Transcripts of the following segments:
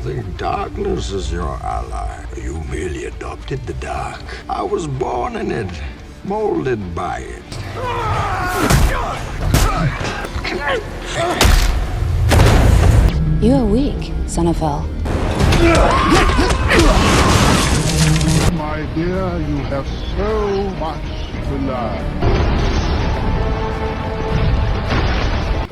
The darkness is your ally. You merely adopted the dark. I was born in it, molded by it. You are weak, son of hell. My dear, you have so much to learn.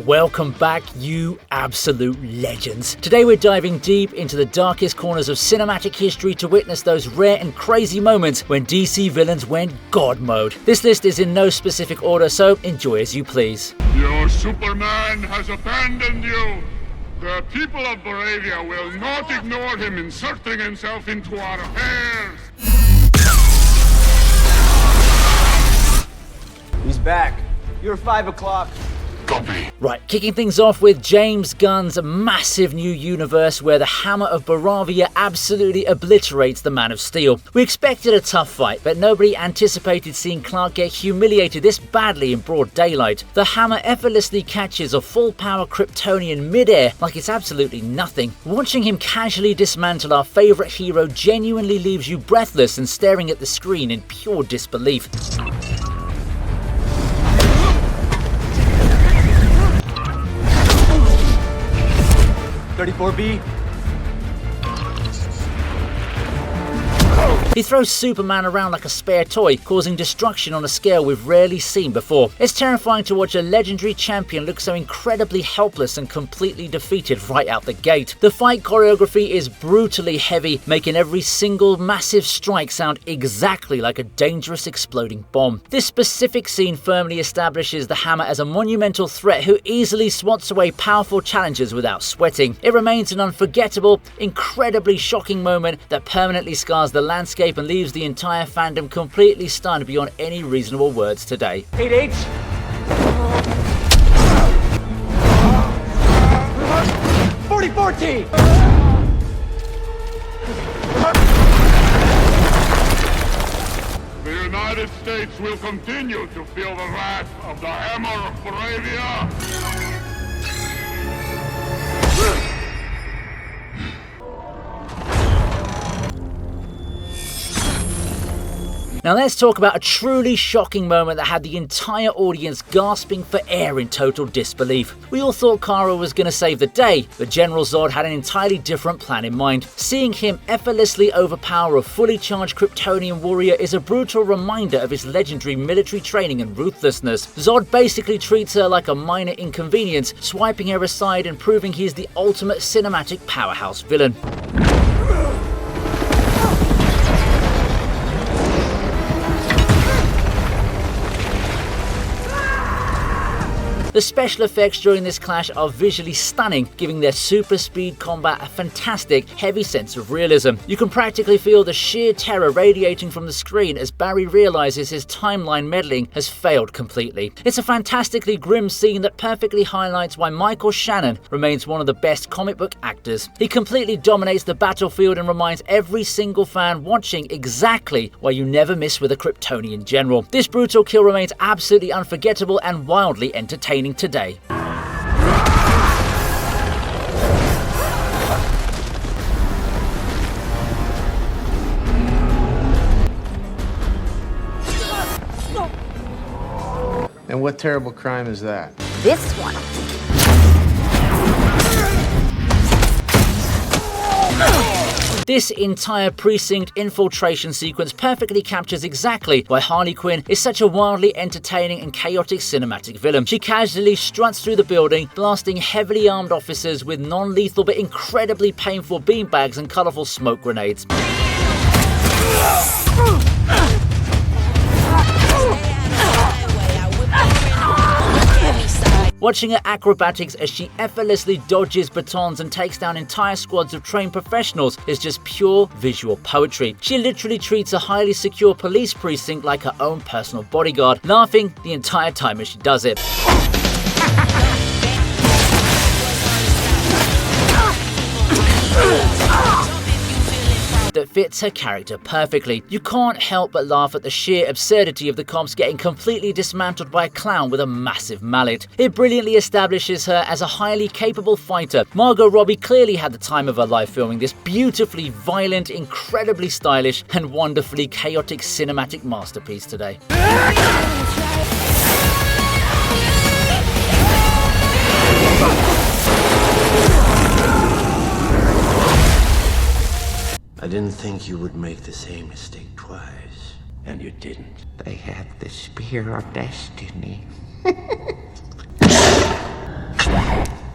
Welcome back, you absolute legends. Today we're diving deep into the darkest corners of cinematic history to witness those rare and crazy moments when DC villains went God mode. This list is in no specific order, so enjoy as you please. Your Superman has abandoned you. The people of Bravia will not ignore him inserting himself into our affairs. He's back. You're 5 o'clock. Copy. Right, kicking things off with James Gunn's massive new universe where the Hammer of Baravia absolutely obliterates the Man of Steel. We expected a tough fight, but nobody anticipated seeing Clark get humiliated this badly in broad daylight. The Hammer effortlessly catches a full-power Kryptonian mid-air like it's absolutely nothing. Watching him casually dismantle our favourite hero genuinely leaves you breathless and staring at the screen in pure disbelief. 34B. He throws Superman around like a spare toy, causing destruction on a scale we've rarely seen before. It's terrifying to watch a legendary champion look so incredibly helpless and completely defeated right out the gate. The fight choreography is brutally heavy, making every single massive strike sound exactly like a dangerous exploding bomb. This specific scene firmly establishes the Hammer as a monumental threat who easily swats away powerful challengers without sweating. It remains an unforgettable, incredibly shocking moment that permanently scars the landscape and leaves the entire fandom completely stunned beyond any reasonable words today. 8H. $40-14. The United States will continue to feel the wrath of the Hammer of Bravia. Now let's talk about a truly shocking moment that had the entire audience gasping for air in total disbelief. We all thought Kara was going to save the day, but General Zod had an entirely different plan in mind. Seeing him effortlessly overpower a fully charged Kryptonian warrior is a brutal reminder of his legendary military training and ruthlessness. Zod basically treats her like a minor inconvenience, swiping her aside and proving he is the ultimate cinematic powerhouse villain. The special effects during this clash are visually stunning, giving their super speed combat a fantastic, heavy sense of realism. You can practically feel the sheer terror radiating from the screen as Barry realizes his timeline meddling has failed completely. It's a fantastically grim scene that perfectly highlights why Michael Shannon remains one of the best comic book actors. He completely dominates the battlefield and reminds every single fan watching exactly why you never miss with a Kryptonian general. This brutal kill remains absolutely unforgettable and wildly entertaining today. And what terrible crime is that? This one. This entire precinct infiltration sequence perfectly captures exactly why Harley Quinn is such a wildly entertaining and chaotic cinematic villain. She casually struts through the building, blasting heavily armed officers with non-lethal but incredibly painful beanbags and colourful smoke grenades. Watching her acrobatics as she effortlessly dodges batons and takes down entire squads of trained professionals is just pure visual poetry. She literally treats a highly secure police precinct like her own personal bodyguard, laughing the entire time as she does it. That fits her character perfectly. You can't help but laugh at the sheer absurdity of the cops getting completely dismantled by a clown with a massive mallet. It brilliantly establishes her as a highly capable fighter. Margot Robbie clearly had the time of her life filming this beautifully violent, incredibly stylish, and wonderfully chaotic cinematic masterpiece today. I didn't think you would make the same mistake twice. And you didn't. They had the spear of destiny.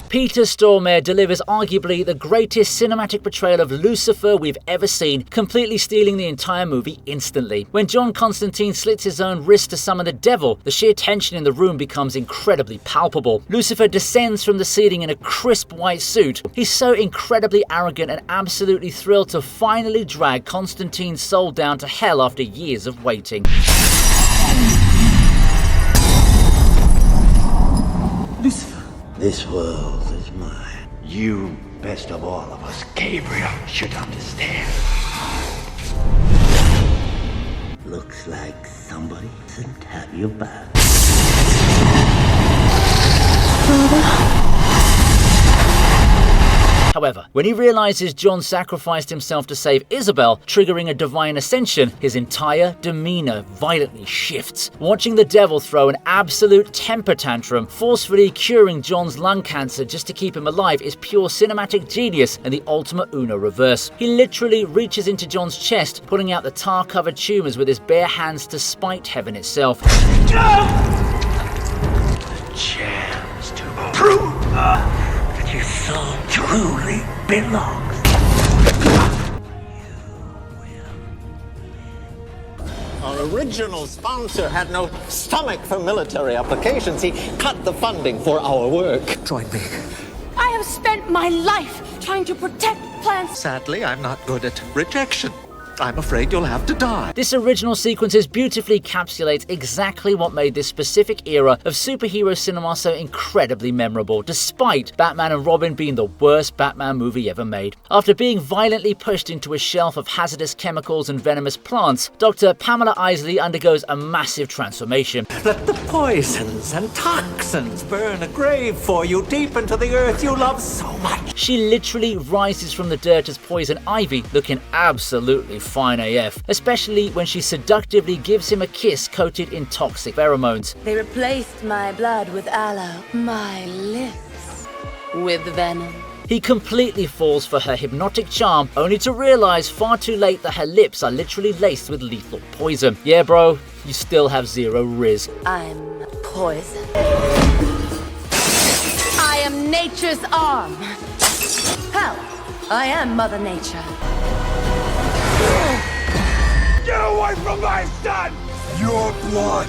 Peter Stormare delivers arguably the greatest cinematic portrayal of Lucifer we've ever seen, completely stealing the entire movie instantly. When John Constantine slits his own wrist to summon the devil, the sheer tension in the room becomes incredibly palpable. Lucifer descends from the ceiling in a crisp white suit. He's so incredibly arrogant and absolutely thrilled to finally drag Constantine's soul down to hell after years of waiting. Lucifer. This world is mine. You, best of all of us, Gabriel, should understand. Looks like somebody doesn't have your back. However, when he realizes John sacrificed himself to save Isabel, triggering a divine ascension, his entire demeanor violently shifts. Watching the devil throw an absolute temper tantrum, forcefully curing John's lung cancer just to keep him alive, is pure cinematic genius and the ultimate Uno reverse. He literally reaches into John's chest, pulling out the tar-covered tumors with his bare hands to spite heaven itself. The chance to prove that your soul truly belongs. Our original sponsor had no stomach for military applications. He cut the funding for our work. Join me. I have spent my life trying to protect plants. Sadly, I'm not good at rejection. I'm afraid you'll have to die. This original sequences beautifully encapsulates exactly what made this specific era of superhero cinema so incredibly memorable, despite Batman and Robin being the worst Batman movie ever made. After being violently pushed into a shelf of hazardous chemicals and venomous plants, Dr. Pamela Isley undergoes a massive transformation. Let the poisons and toxins burn a grave for you deep into the earth you love so much. She literally rises from the dirt as Poison Ivy, looking absolutely fine AF, especially when she seductively gives him a kiss coated in toxic pheromones. They replaced my blood with aloe, my lips with venom. He completely falls for her hypnotic charm, only to realize far too late that her lips are literally laced with lethal poison. Yeah, bro, you still have zero riz. I'm poison. I am nature's arm. Hell, I am Mother Nature. Get away from my son! Your blood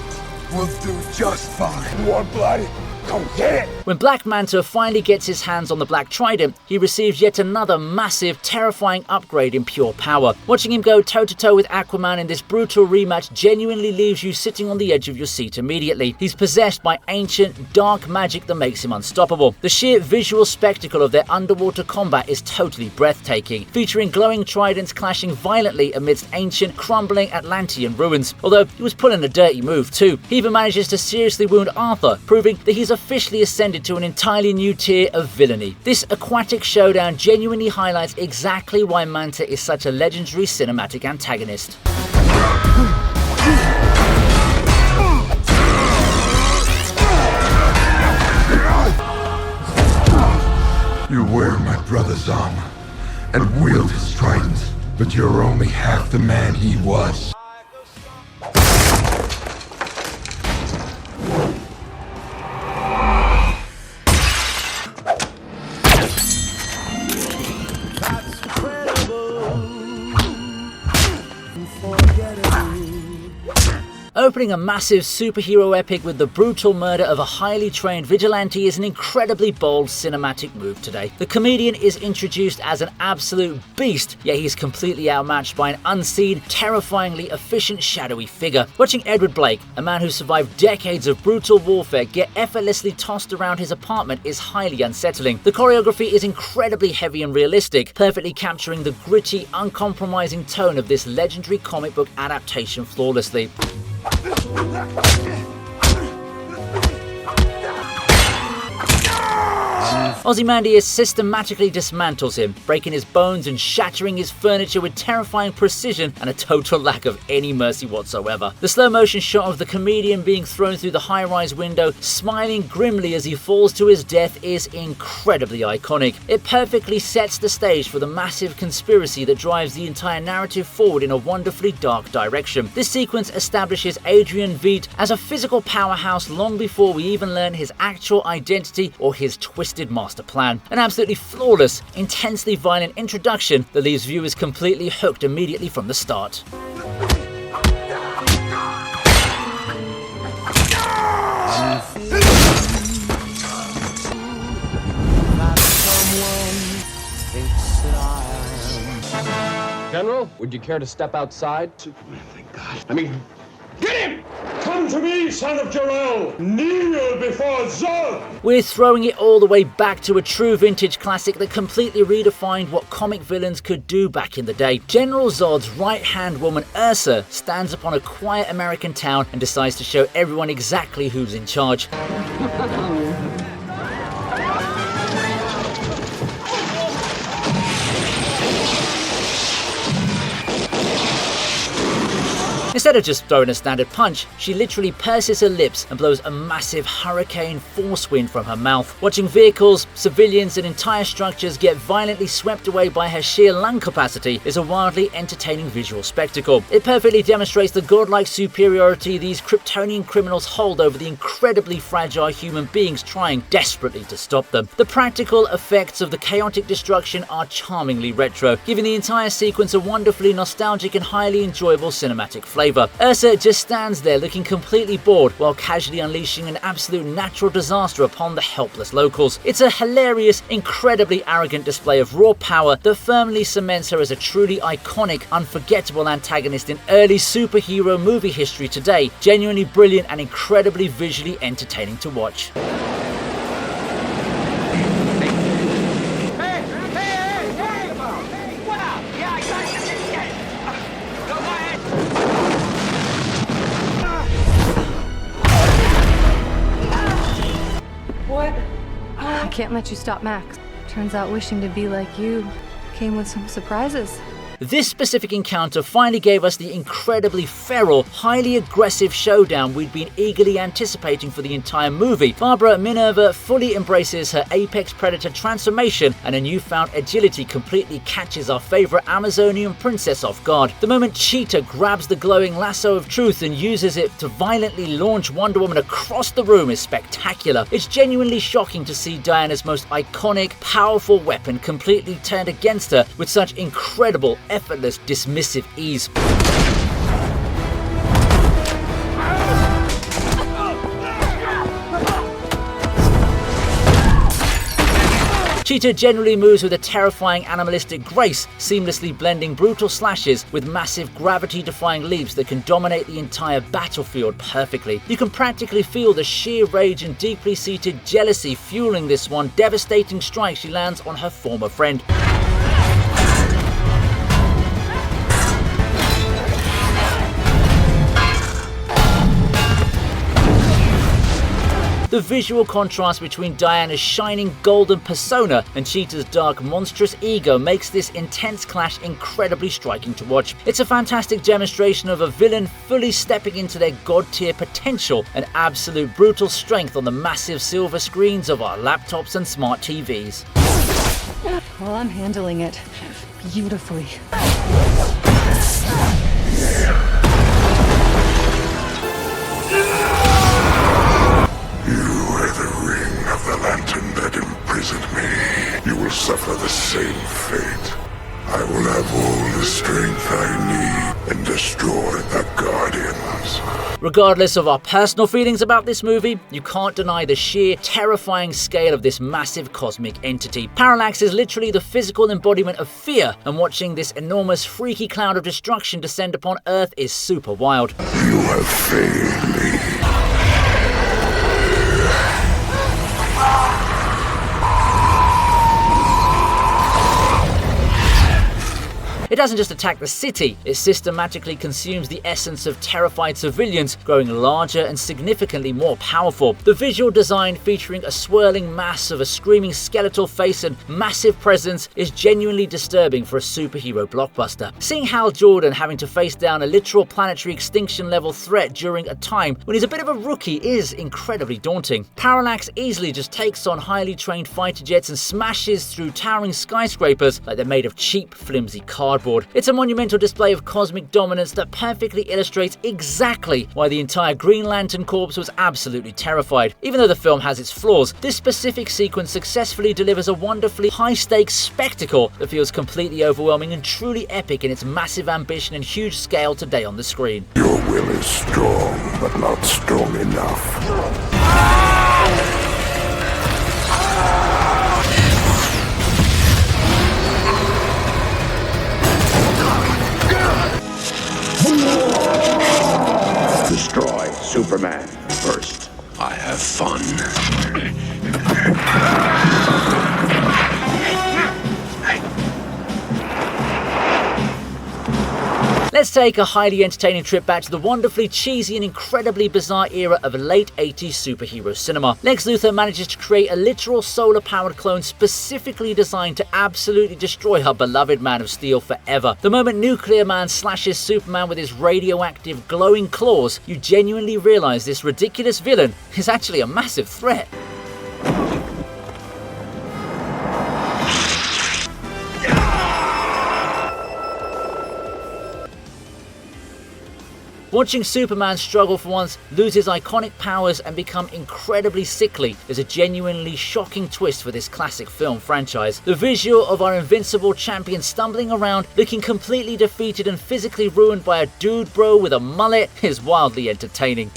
will do just fine. You want blood? Come get it! When Black Manta finally gets his hands on the Black Trident, he receives yet another massive, terrifying upgrade in pure power. Watching him go toe-to-toe with Aquaman in this brutal rematch genuinely leaves you sitting on the edge of your seat immediately. He's possessed by ancient, dark magic that makes him unstoppable. The sheer visual spectacle of their underwater combat is totally breathtaking, featuring glowing tridents clashing violently amidst ancient, crumbling Atlantean ruins. Although he was pulling a dirty move too. He even manages to seriously wound Arthur, proving that he's officially ascended to an entirely new tier of villainy. This aquatic showdown genuinely highlights exactly why Manta is such a legendary cinematic antagonist. You wear my brother's armor and wield his tridents, but you're only half the man he was. Opening a massive superhero epic with the brutal murder of a highly trained vigilante is an incredibly bold cinematic move today. The comedian is introduced as an absolute beast, yet he's completely outmatched by an unseen, terrifyingly efficient shadowy figure. Watching Edward Blake, a man who survived decades of brutal warfare, get effortlessly tossed around his apartment is highly unsettling. The choreography is incredibly heavy and realistic, perfectly capturing the gritty, uncompromising tone of this legendary comic book adaptation flawlessly. Ozymandias systematically dismantles him, breaking his bones and shattering his furniture with terrifying precision and a total lack of any mercy whatsoever. The slow motion shot of the comedian being thrown through the high-rise window, smiling grimly as he falls to his death, is incredibly iconic. It perfectly sets the stage for the massive conspiracy that drives the entire narrative forward in a wonderfully dark direction. This sequence establishes Adrian Veidt as a physical powerhouse long before we even learn his actual identity or his twisted master plan. An absolutely flawless, intensely violent introduction that leaves viewers completely hooked immediately from the start. General, would you care to step outside? Superman, thank God. I mean, get him! Come to me, son of Jor-El! Kneel before Zod! We're throwing it all the way back to a true vintage classic that completely redefined what comic villains could do back in the day. General Zod's right-hand woman Ursa stands upon a quiet American town and decides to show everyone exactly who's in charge. Instead of just throwing a standard punch, she literally purses her lips and blows a massive hurricane force wind from her mouth. Watching vehicles, civilians and entire structures get violently swept away by her sheer lung capacity is a wildly entertaining visual spectacle. It perfectly demonstrates the godlike superiority these Kryptonian criminals hold over the incredibly fragile human beings trying desperately to stop them. The practical effects of the chaotic destruction are charmingly retro, giving the entire sequence a wonderfully nostalgic and highly enjoyable cinematic flavor. Ursa just stands there looking completely bored while casually unleashing an absolute natural disaster upon the helpless locals. It's a hilarious, incredibly arrogant display of raw power that firmly cements her as a truly iconic, unforgettable antagonist in early superhero movie history today. Genuinely brilliant and incredibly visually entertaining to watch. I can't let you stop Max. Turns out wishing to be like you came with some surprises. This specific encounter finally gave us the incredibly feral, highly aggressive showdown we'd been eagerly anticipating for the entire movie. Barbara Minerva fully embraces her apex predator transformation, and a newfound agility completely catches our favourite Amazonian princess off guard. The moment Cheetah grabs the glowing lasso of truth and uses it to violently launch Wonder Woman across the room is spectacular. It's genuinely shocking to see Diana's most iconic, powerful weapon completely turned against her with such incredible, effortless, dismissive ease. Cheetah generally moves with a terrifying animalistic grace, seamlessly blending brutal slashes with massive gravity-defying leaps that can dominate the entire battlefield perfectly. You can practically feel the sheer rage and deeply seated jealousy fueling this one devastating strike she lands on her former friend. The visual contrast between Diana's shining golden persona and Cheetah's dark, monstrous ego makes this intense clash incredibly striking to watch. It's a fantastic demonstration of a villain fully stepping into their god-tier potential and absolute brutal strength on the massive silver screens of our laptops and smart TVs. Well, I'm handling it beautifully. The lantern that imprisoned me. You will suffer the same fate. I will have all the strength I need and destroy the Guardians. Regardless of our personal feelings about this movie, you can't deny the sheer, terrifying scale of this massive cosmic entity. Parallax is literally the physical embodiment of fear, and watching this enormous, freaky cloud of destruction descend upon Earth is super wild. You have failed me. It doesn't just attack the city, it systematically consumes the essence of terrified civilians, growing larger and significantly more powerful. The visual design, featuring a swirling mass of a screaming skeletal face and massive presence, is genuinely disturbing for a superhero blockbuster. Seeing Hal Jordan having to face down a literal planetary extinction level threat during a time when he's a bit of a rookie is incredibly daunting. Parallax easily just takes on highly trained fighter jets and smashes through towering skyscrapers like they're made of cheap, flimsy cardboard. It's a monumental display of cosmic dominance that perfectly illustrates exactly why the entire Green Lantern Corps was absolutely terrified. Even though the film has its flaws, this specific sequence successfully delivers a wonderfully high-stakes spectacle that feels completely overwhelming and truly epic in its massive ambition and huge scale today on the screen. Your will is strong, but not strong enough. Destroy Superman first. I have fun. Let's take a highly entertaining trip back to the wonderfully cheesy and incredibly bizarre era of late 80s superhero cinema. Lex Luthor manages to create a literal solar-powered clone specifically designed to absolutely destroy our beloved Man of Steel forever. The moment Nuclear Man slashes Superman with his radioactive glowing claws, you genuinely realize this ridiculous villain is actually a massive threat. Watching Superman struggle for once, lose his iconic powers and become incredibly sickly is a genuinely shocking twist for this classic film franchise. The visual of our invincible champion stumbling around, looking completely defeated and physically ruined by a dude bro with a mullet is wildly entertaining.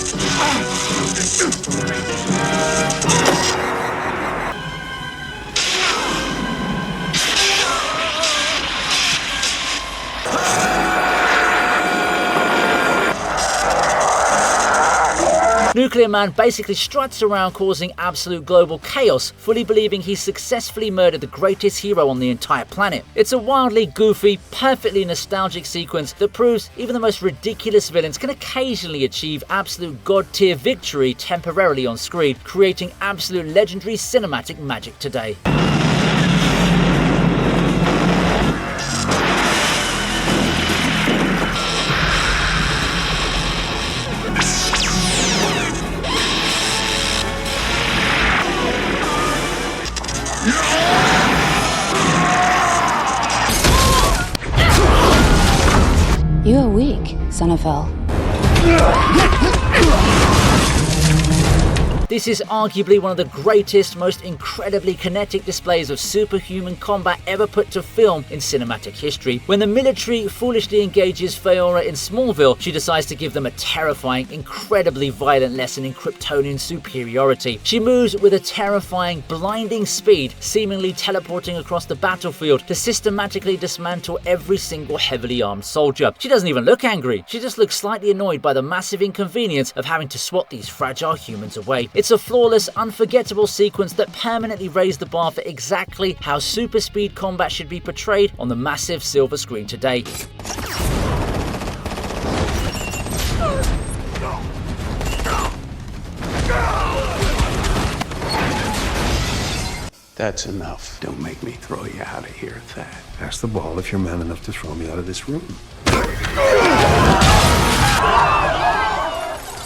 Nuclear Man basically struts around causing absolute global chaos, fully believing he's successfully murdered the greatest hero on the entire planet. It's a wildly goofy, perfectly nostalgic sequence that proves even the most ridiculous villains can occasionally achieve absolute god-tier victory temporarily on screen, creating absolute legendary cinematic magic today. You are weak, son of hell. This is arguably one of the greatest, most incredibly kinetic displays of superhuman combat ever put to film in cinematic history. When the military foolishly engages Faora in Smallville, she decides to give them a terrifying, incredibly violent lesson in Kryptonian superiority. She moves with a terrifying, blinding speed, seemingly teleporting across the battlefield to systematically dismantle every single heavily armed soldier. She doesn't even look angry, she just looks slightly annoyed by the massive inconvenience of having to swat these fragile humans away. It's a flawless, unforgettable sequence that permanently raised the bar for exactly how super speed combat should be portrayed on the massive silver screen today. That's enough. Don't make me throw you out of here, Thad. Pass the ball if you're man enough to throw me out of this room.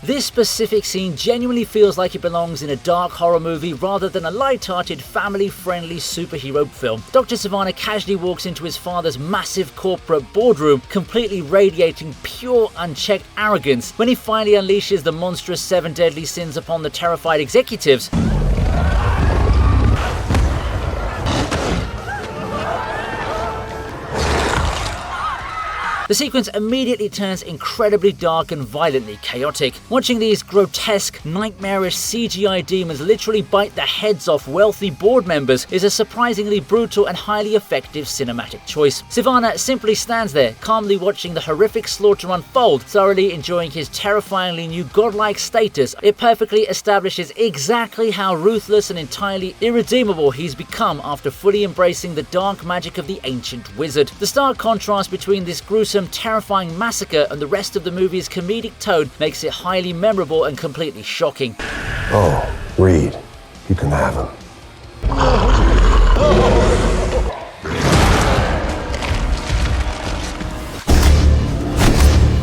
This specific scene genuinely feels like it belongs in a dark horror movie rather than a light-hearted, family-friendly superhero film. Dr. Savannah casually walks into his father's massive corporate boardroom, completely radiating pure, unchecked arrogance. When he finally unleashes the monstrous 7 deadly sins upon the terrified executives, The sequence immediately turns incredibly dark and violently chaotic. Watching these grotesque, nightmarish CGI demons literally bite the heads off wealthy board members is a surprisingly brutal and highly effective cinematic choice. Sivana simply stands there, calmly watching the horrific slaughter unfold, thoroughly enjoying his terrifyingly new godlike status. It perfectly establishes exactly how ruthless and entirely irredeemable he's become after fully embracing the dark magic of the ancient wizard. The stark contrast between this gruesome, terrifying massacre and the rest of the movie's comedic tone makes it highly memorable and completely shocking. Oh, Reed, you can have him.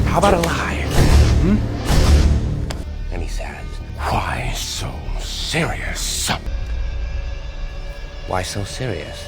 How about a lie? And he says, why so serious? Why so serious?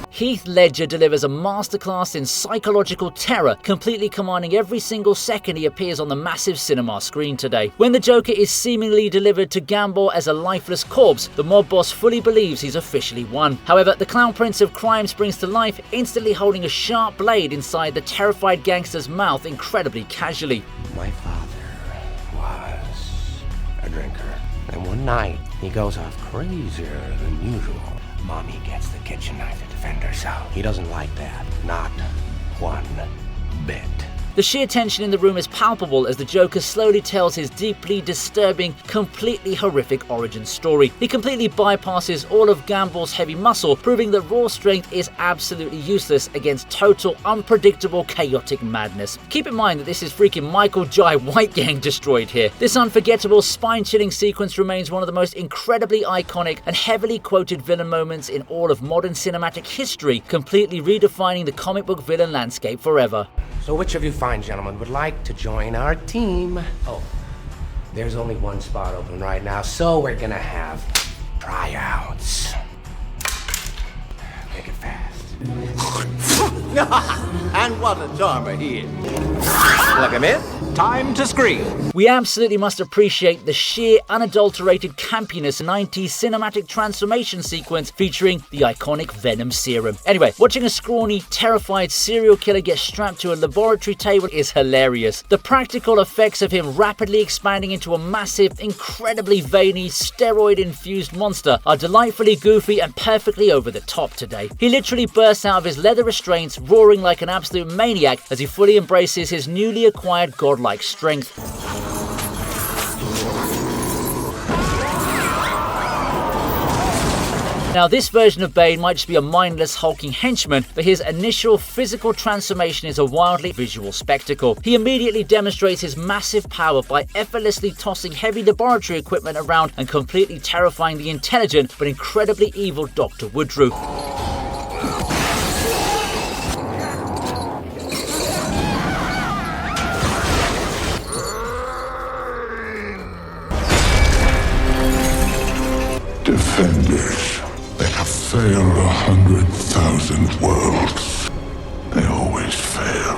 Heath Ledger delivers a masterclass in psychological terror, completely commanding every single second he appears on the massive cinema screen today. When the Joker is seemingly delivered to Gamble as a lifeless corpse, the mob boss fully believes he's officially won. However, the Clown Prince of Crime springs to life, instantly holding a sharp blade inside the terrified gangster's mouth incredibly casually. My father was a drinker, and one night he goes off crazier than usual. Mommy gets the kitchen knife to defend herself. He doesn't like that. Not one bit. The sheer tension in the room is palpable as the Joker slowly tells his deeply disturbing, completely horrific origin story. He completely bypasses all of Gamble's heavy muscle, proving that raw strength is absolutely useless against total, unpredictable, chaotic madness. Keep in mind that this is freaking Michael Jai White Gang destroyed here. This unforgettable, spine-chilling sequence remains one of the most incredibly iconic and heavily quoted villain moments in all of modern cinematic history, completely redefining the comic book villain landscape forever. So which of you fine gentlemen would like to join our team? Oh, there's only one spot open right now, so we're gonna have tryouts. Make it fast. And what a charmer he is. Look him in. Time to scream. We absolutely must appreciate the sheer, unadulterated campiness 90s cinematic transformation sequence featuring the iconic Venom serum. Anyway, watching a scrawny, terrified serial killer get strapped to a laboratory table is hilarious. The practical effects of him rapidly expanding into a massive, incredibly veiny, steroid-infused monster are delightfully goofy and perfectly over the top today. He literally bursts out of his leather restraints, roaring like an absolute maniac as he fully embraces his newly acquired godlike strength. Now, this version of Bane might just be a mindless hulking henchman, but his initial physical transformation is a wildly visual spectacle. He immediately demonstrates his massive power by effortlessly tossing heavy laboratory equipment around and completely terrifying the intelligent but incredibly evil Dr. Woodrue. Defenders that have failed 100,000 worlds. They always fail.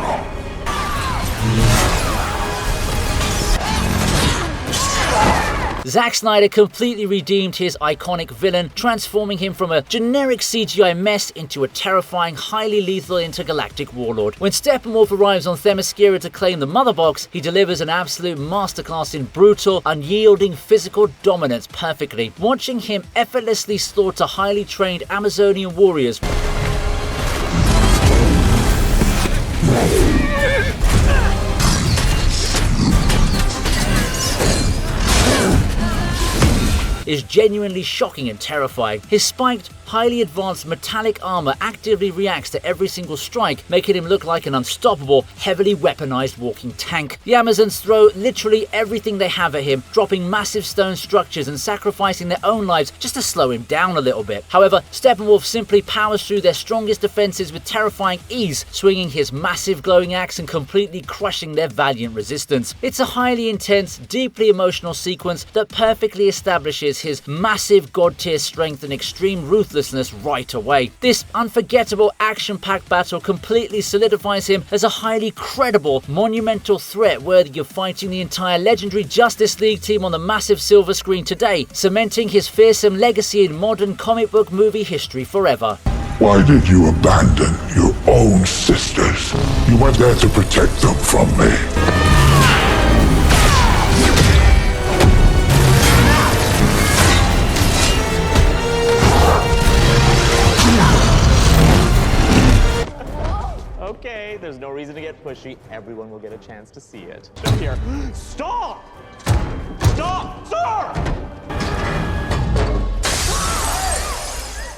Zack Snyder completely redeemed his iconic villain, transforming him from a generic CGI mess into a terrifying, highly lethal intergalactic warlord. When Steppenwolf arrives on Themyscira to claim the Mother Box, he delivers an absolute masterclass in brutal, unyielding physical dominance perfectly. Watching him effortlessly slaughter highly trained Amazonian warriors is genuinely shocking and terrifying. His spiked, highly advanced metallic armor actively reacts to every single strike, making him look like an unstoppable, heavily weaponized walking tank. The Amazons throw literally everything they have at him, dropping massive stone structures and sacrificing their own lives just to slow him down a little bit. However, Steppenwolf simply powers through their strongest defenses with terrifying ease, swinging his massive glowing axe and completely crushing their valiant resistance. It's a highly intense, deeply emotional sequence that perfectly establishes his massive god-tier strength and extreme ruthlessness right away. This unforgettable action-packed battle completely solidifies him as a highly credible, monumental threat worthy of fighting the entire legendary Justice League team on the massive silver screen today, cementing his fearsome legacy in modern comic book movie history forever. Why did you abandon your own sisters? You went there to protect them from me. Okay, there's no reason to get pushy. Everyone will get a chance to see it. Here. Stop! Stop, sir!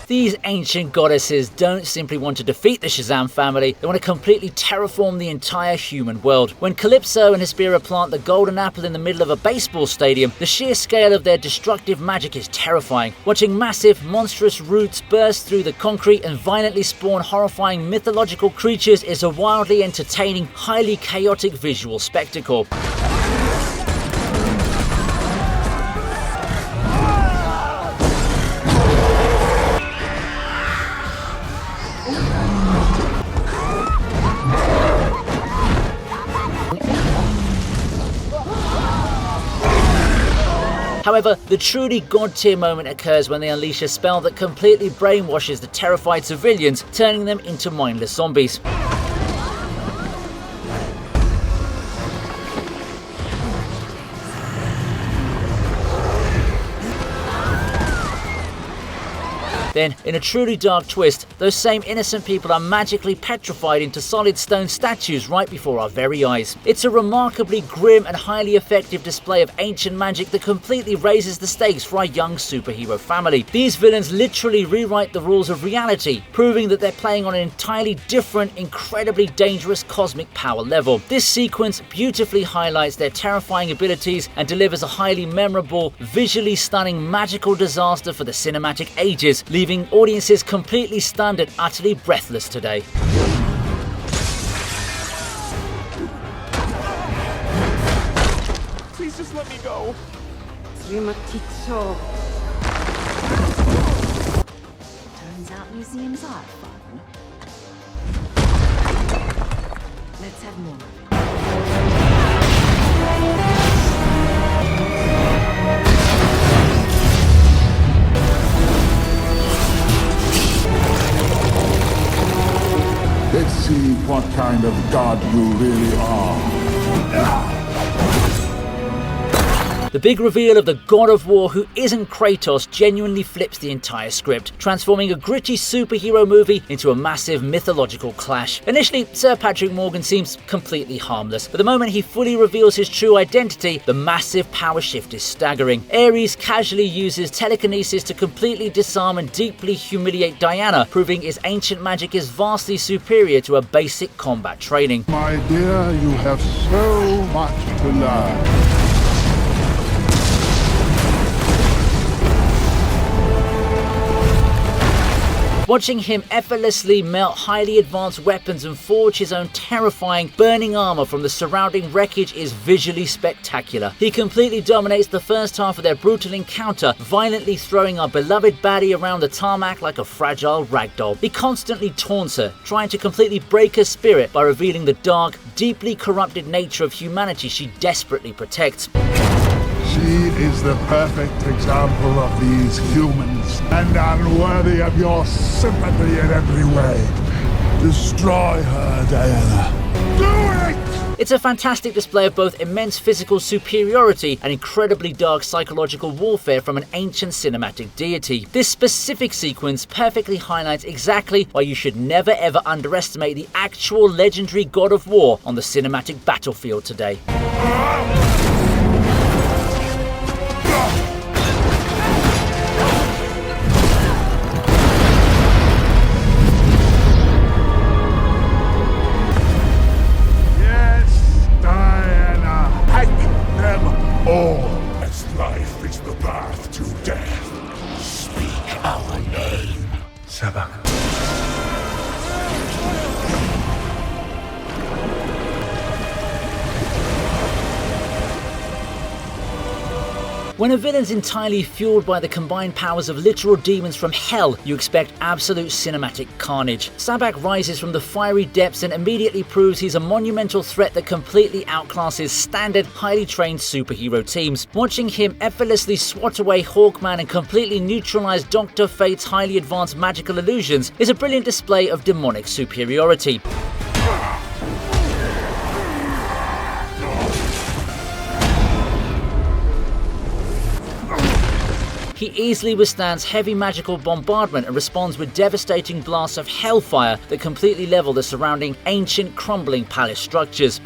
These ancient goddesses don't simply want to defeat the Shazam family, they want to completely terraform the entire human world. When Calypso and Hespera plant the golden apple in the middle of a baseball stadium, the sheer scale of their destructive magic is terrifying. Watching massive, monstrous roots burst through the concrete and violently spawn horrifying mythological creatures is a wildly entertaining, highly chaotic visual spectacle. However, the truly god-tier moment occurs when they unleash a spell that completely brainwashes the terrified civilians, turning them into mindless zombies. Then, in a truly dark twist, those same innocent people are magically petrified into solid stone statues right before our very eyes. It's a remarkably grim and highly effective display of ancient magic that completely raises the stakes for our young superhero family. These villains literally rewrite the rules of reality, proving that they're playing on an entirely different, incredibly dangerous cosmic power level. This sequence beautifully highlights their terrifying abilities and delivers a highly memorable, visually stunning magical disaster for the cinematic ages, leaving audiences completely stunned and utterly breathless today. Please just let me go. Turns out museums are fun. Let's have more. Let's see what kind of god you really are. The big reveal of the God of War who isn't Kratos genuinely flips the entire script, transforming a gritty superhero movie into a massive mythological clash. Initially, Sir Patrick Morgan seems completely harmless, but the moment he fully reveals his true identity, the massive power shift is staggering. Ares casually uses telekinesis to completely disarm and deeply humiliate Diana, proving his ancient magic is vastly superior to a basic combat training. My dear, you have so much to learn. Watching him effortlessly melt highly advanced weapons and forge his own terrifying, burning armor from the surrounding wreckage is visually spectacular. He completely dominates the first half of their brutal encounter, violently throwing our beloved baddie around the tarmac like a fragile ragdoll. He constantly taunts her, trying to completely break her spirit by revealing the dark, deeply corrupted nature of humanity she desperately protects. She is the perfect example of these humans, and unworthy of your sympathy in every way. Destroy her, Diana. Do it! It's a fantastic display of both immense physical superiority and incredibly dark psychological warfare from an ancient cinematic deity. This specific sequence perfectly highlights exactly why you should never ever underestimate the actual legendary God of War on the cinematic battlefield today. As life is the path to death, speak our name. Sabak. When a villain's entirely fueled by the combined powers of literal demons from hell, you expect absolute cinematic carnage. Sabak rises from the fiery depths and immediately proves he's a monumental threat that completely outclasses standard, highly trained superhero teams. Watching him effortlessly swat away Hawkman and completely neutralize Dr. Fate's highly advanced magical illusions is a brilliant display of demonic superiority. He easily withstands heavy magical bombardment and responds with devastating blasts of hellfire that completely level the surrounding ancient, crumbling palace structures.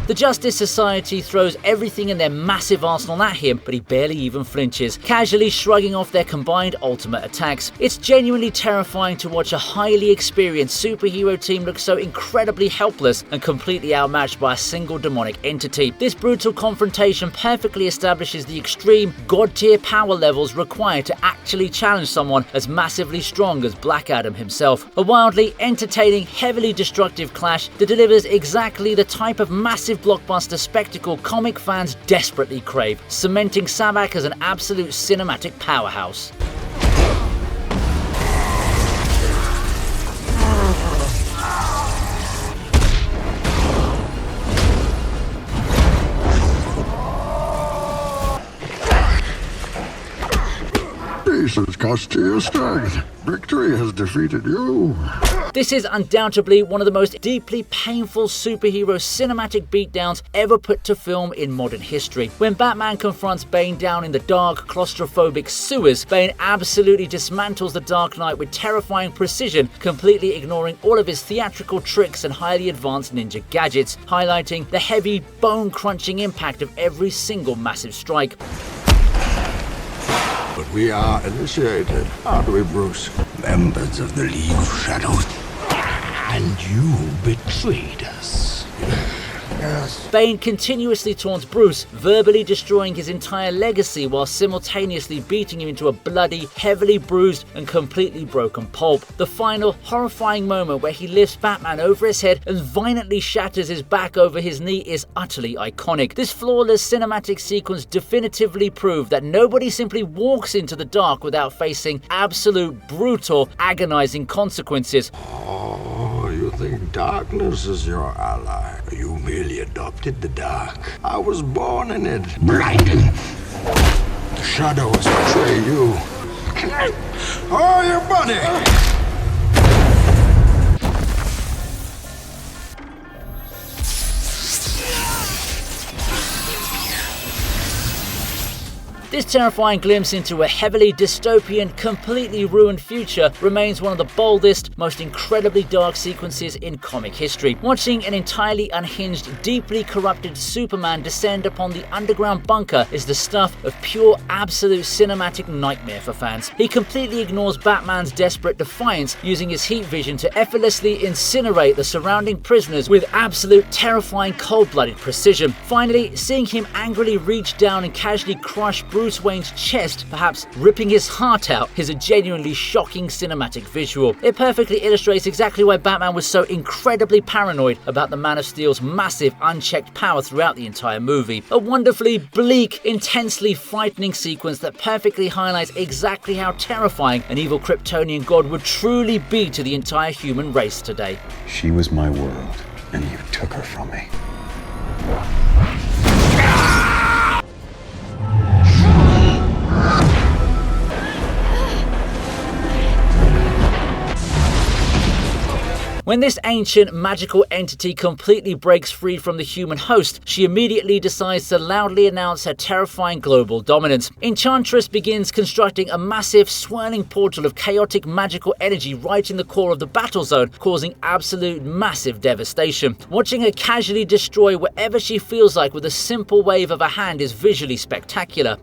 The Justice Society throws everything in their massive arsenal at him, but he barely even flinches, casually shrugging off their combined ultimate attacks. It's genuinely terrifying to watch a highly experienced superhero team look so incredibly helpless and completely outmatched by a single demonic entity. This brutal confrontation perfectly establishes the extreme, god-tier power levels required to actually challenge someone as massively strong as Black Adam himself. A wildly entertaining, heavily destructive clash that delivers exactly the type of massive blockbuster spectacle comic fans desperately crave, cementing Sabak as an absolute cinematic powerhouse. Peace has cost you your strength. Victory has defeated you. This is undoubtedly one of the most deeply painful superhero cinematic beatdowns ever put to film in modern history. When Batman confronts Bane down in the dark, claustrophobic sewers, Bane absolutely dismantles the Dark Knight with terrifying precision, completely ignoring all of his theatrical tricks and highly advanced ninja gadgets, highlighting the heavy, bone-crunching impact of every single massive strike. But we are initiated, aren't we, Bruce? Members of the League of Shadows. And you betrayed us. Yes. Bane continuously taunts Bruce, verbally destroying his entire legacy while simultaneously beating him into a bloody, heavily bruised and completely broken pulp. The final, horrifying moment where he lifts Batman over his head and violently shatters his back over his knee is utterly iconic. This flawless cinematic sequence definitively proved that nobody simply walks into the dark without facing absolute, brutal, agonizing consequences. Oh, you think darkness is your ally? You merely adopted the dark. I was born in it. Blinded. The shadows betray you. Oh, your buddy! This terrifying glimpse into a heavily dystopian, completely ruined future remains one of the boldest, most incredibly dark sequences in comic history. Watching an entirely unhinged, deeply corrupted Superman descend upon the underground bunker is the stuff of pure, absolute cinematic nightmare for fans. He completely ignores Batman's desperate defiance, using his heat vision to effortlessly incinerate the surrounding prisoners with absolute terrifying cold-blooded precision. Finally, seeing him angrily reach down and casually crush Bruce Wayne's chest, perhaps ripping his heart out, is a genuinely shocking cinematic visual. It perfectly illustrates exactly why Batman was so incredibly paranoid about the Man of Steel's massive, unchecked power throughout the entire movie. A wonderfully bleak, intensely frightening sequence that perfectly highlights exactly how terrifying an evil Kryptonian god would truly be to the entire human race today. She was my world, and you took her from me. When this ancient magical entity completely breaks free from the human host, she immediately decides to loudly announce her terrifying global dominance. Enchantress begins constructing a massive, swirling portal of chaotic magical energy right in the core of the battle zone, causing absolute massive devastation. Watching her casually destroy whatever she feels like with a simple wave of a hand is visually spectacular.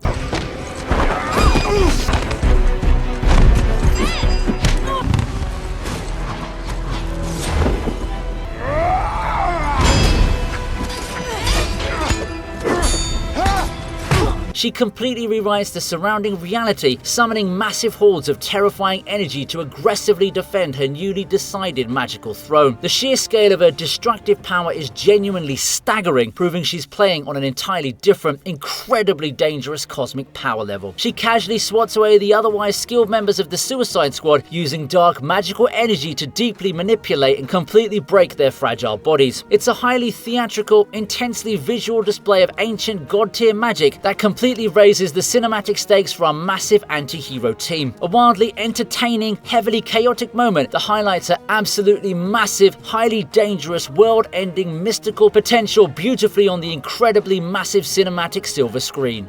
she completely rewrites the surrounding reality, summoning massive hordes of terrifying energy to aggressively defend her newly decided magical throne. The sheer scale of her destructive power is genuinely staggering, proving she's playing on an entirely different, incredibly dangerous cosmic power level. She casually swats away the otherwise skilled members of the Suicide Squad, using dark magical energy to deeply manipulate and completely break their fragile bodies. It's a highly theatrical, intensely visual display of ancient god-tier magic that completely raises the cinematic stakes for our massive anti-hero team. A wildly entertaining, heavily chaotic moment that highlights her absolutely massive, highly dangerous, world-ending mystical potential beautifully on the incredibly massive cinematic silver screen.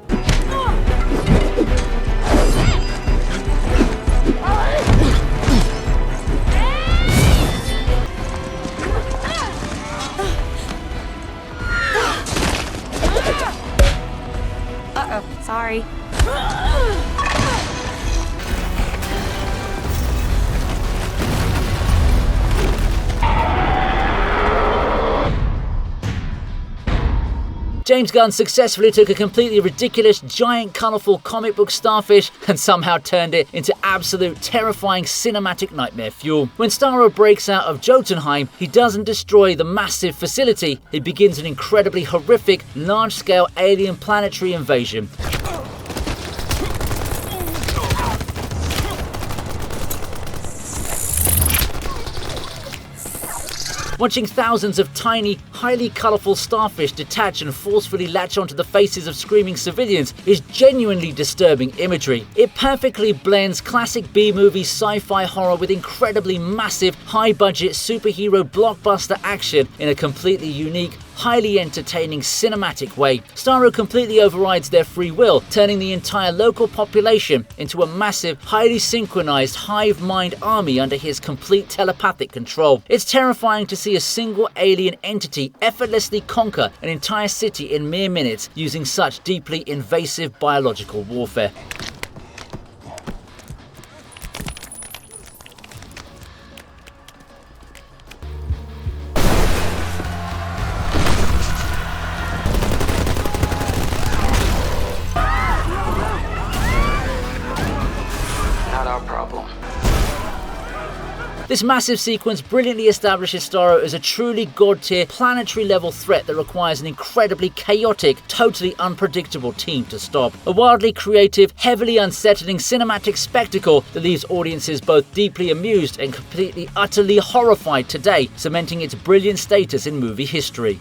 Uh-oh, sorry. James Gunn successfully took a completely ridiculous, giant, colourful comic book starfish and somehow turned it into absolute terrifying cinematic nightmare fuel. When Starro breaks out of Jotunheim, he doesn't destroy the massive facility, he begins an incredibly horrific, large-scale alien planetary invasion. Watching thousands of tiny, highly colourful starfish detach and forcefully latch onto the faces of screaming civilians is genuinely disturbing imagery. It perfectly blends classic B-movie sci-fi horror with incredibly massive, high-budget superhero blockbuster action in a completely unique, highly entertaining cinematic way. Starro completely overrides their free will, turning the entire local population into a massive, highly synchronized hive mind army under his complete telepathic control. It's terrifying to see a single alien entity effortlessly conquer an entire city in mere minutes using such deeply invasive biological warfare. This massive sequence brilliantly establishes Starro as a truly god-tier, planetary-level threat that requires an incredibly chaotic, totally unpredictable team to stop. A wildly creative, heavily unsettling cinematic spectacle that leaves audiences both deeply amused and completely, utterly horrified today, cementing its brilliant status in movie history.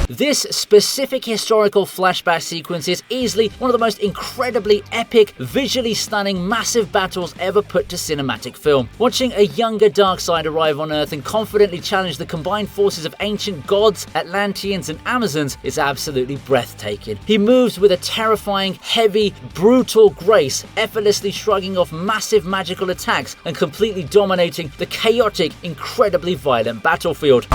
This specific historical flashback sequence is easily one of the most incredibly epic, visually stunning, massive battles ever put to cinematic film. Watching a younger Darkseid arrive on Earth and confidently challenge the combined forces of ancient gods, Atlanteans and Amazons is absolutely breathtaking. He moves with a terrifying, heavy, brutal grace, effortlessly shrugging off massive magical attacks and completely dominating the chaotic, incredibly violent battlefield.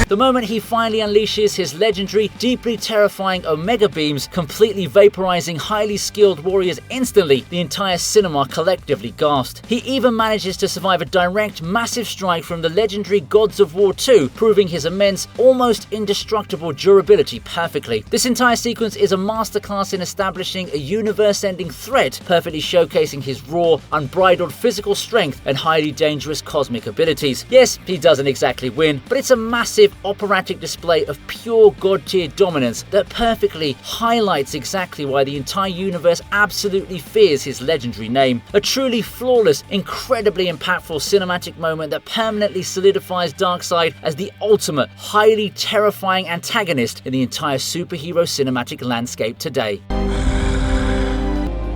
The moment he finally unleashes his legendary, deeply terrifying Omega Beams, completely vaporizing highly skilled warriors instantly, the entire cinema collectively gasped. He even manages to survive a direct, massive strike from the legendary Gods of War 2, proving his immense, almost indestructible durability perfectly. This entire sequence is a masterclass in establishing a universe-ending threat, perfectly showcasing his raw, unbridled physical strength and highly dangerous cosmic abilities. Yes, he doesn't exactly win, but it's a massive, operatic display of pure god-tier dominance that perfectly highlights exactly why the entire universe absolutely fears his legendary name. A truly flawless, incredibly impactful cinematic moment that permanently solidifies Darkseid as the ultimate, highly terrifying antagonist in the entire superhero cinematic landscape today.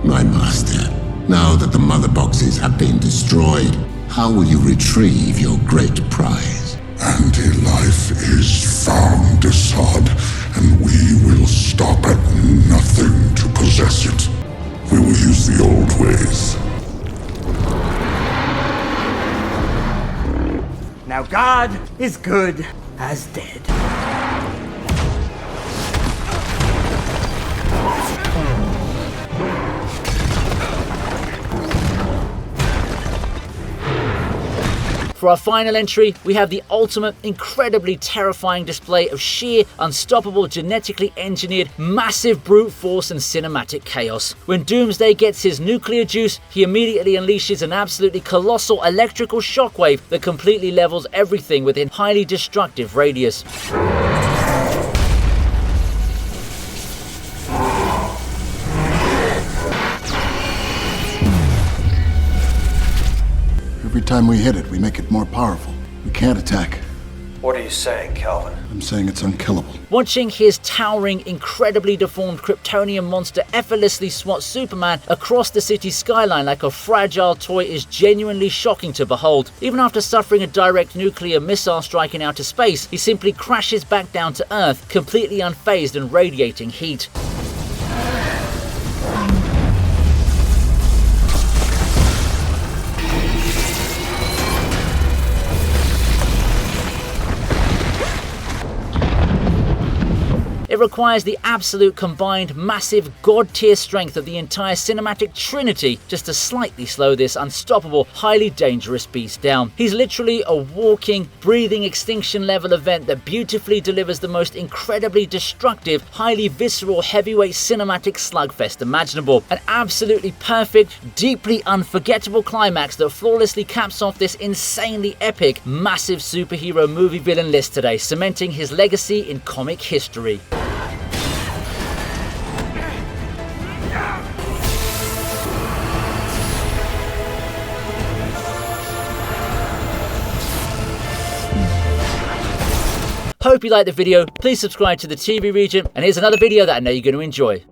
My master, now that the mother boxes have been destroyed, how will you retrieve your great prize? Anti-life is found aside. God is good as dead. For our final entry, we have the ultimate, incredibly terrifying display of sheer, unstoppable, genetically engineered, massive brute force and cinematic chaos. When Doomsday gets his nuclear juice, he immediately unleashes an absolutely colossal electrical shockwave that completely levels everything within highly destructive radius. Every time we hit it, we make it more powerful. We can't attack. What are you saying, Calvin? I'm saying it's unkillable. Watching his towering, incredibly deformed Kryptonian monster effortlessly swat Superman across the city skyline like a fragile toy is genuinely shocking to behold. Even after suffering a direct nuclear missile strike in outer space, he simply crashes back down to Earth, completely unfazed and radiating heat. It requires the absolute combined massive god-tier strength of the entire cinematic trinity just to slightly slow this unstoppable, highly dangerous beast down. He's literally a walking, breathing extinction level event that beautifully delivers the most incredibly destructive, highly visceral heavyweight cinematic slugfest imaginable. An absolutely perfect, deeply unforgettable climax that flawlessly caps off this insanely epic, massive superhero movie villain list today, cementing his legacy in comic history. Hope you liked the video. Please subscribe to the TV Regent, and here's another video that I know you're going to enjoy.